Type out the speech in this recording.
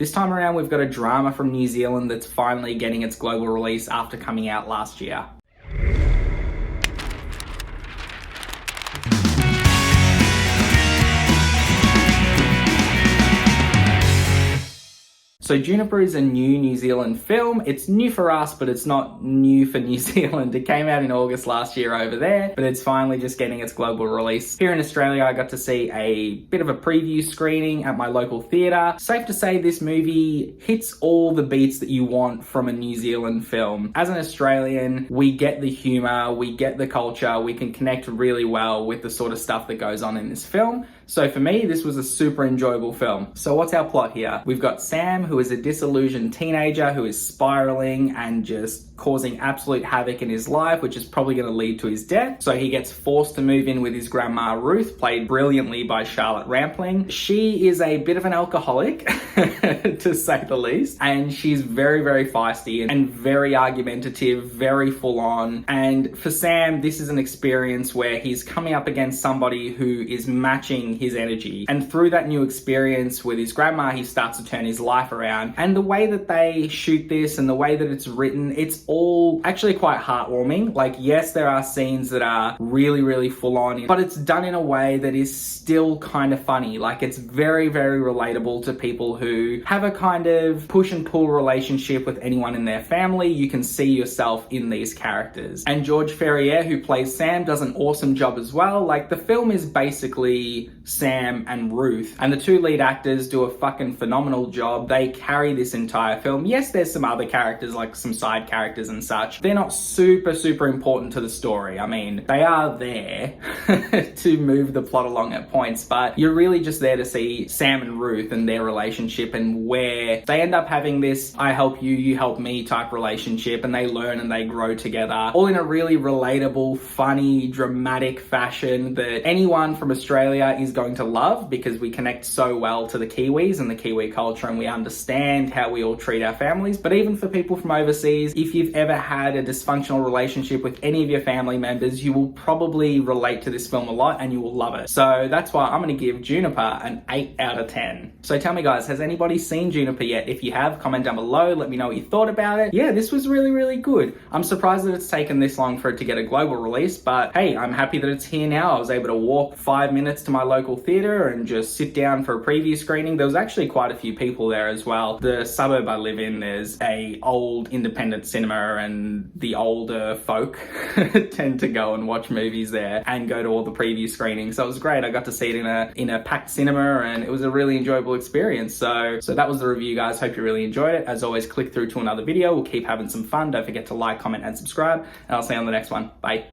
This time around, we've got a drama from New Zealand that's finally getting its global release after coming out last year. So Juniper is a new New Zealand film. It's new for us, but it's not new for New Zealand. It came out in August last year over there, but it's finally just getting its global release. Here in Australia, I got to see a bit of a preview screening at my local theatre. Safe to say this movie hits all the beats that you want from a New Zealand film. As an Australian, we get the humour, we get the culture, we can connect really well with the sort of stuff that goes on in this film. So for me, this was a super enjoyable film. So what's our plot here? We've got Sam, who is a disillusioned teenager who is spiraling and just causing absolute havoc in his life, which is probably going to lead to his death. So he gets forced to move in with his grandma Ruth, played brilliantly by Charlotte Rampling. She is a bit of an alcoholic, to say the least, and she's very, very feisty and very argumentative, very full on. And for Sam, this is an experience where he's coming up against somebody who is matching his energy. And through that new experience with his grandma, he starts to turn his life around. And the way that they shoot this and the way that it's written, it's all actually quite heartwarming. Like, yes, there are scenes that are really, really full on, but it's done in a way that is still kind of funny. Like, it's very, very relatable to people who have a kind of push and pull relationship with anyone in their family. You can see yourself in these characters. And George Ferrier, who plays Sam, does an awesome job as well. Like, the film is basically Sam and Ruth, and the two lead actors do a fucking phenomenal job. They carry this entire film. Yes, there's some other characters, like some side characters and such. They're not super, super important to the story. I mean, they are there to move the plot along at points, but you're really just there to see Sam and Ruth and their relationship and where they end up having this I help you, you help me type relationship, and they learn and they grow together, all in a really relatable, funny, dramatic fashion that anyone from Australia is going to love, because we connect so well to the Kiwis and the Kiwi culture, and we understand how we all treat our families. But even for people from overseas, if you've ever had a dysfunctional relationship with any of your family members, you will probably relate to this film a lot and you will love it. So that's why I'm going to give Juniper an 8 out of 10. So tell me guys, has anybody seen Juniper yet? If you have, comment down below, let me know what you thought about it. Yeah, this was really, really good. I'm surprised that it's taken this long for it to get a global release, but hey, I'm happy that it's here now. I was able to walk 5 minutes to my local theatre and just sit down for a preview screening. There was actually quite a few people there as well. The suburb I live in, there's a old independent cinema, and the older folk tend to go and watch movies there and go to all the preview screenings. So it was great. I got to see it in a packed cinema, and it was a really enjoyable experience. So that was the review, guys. Hope you really enjoyed it. As always, click through to another video. We'll keep having some fun. Don't forget to like, comment, and subscribe, and I'll see you on the next one. Bye.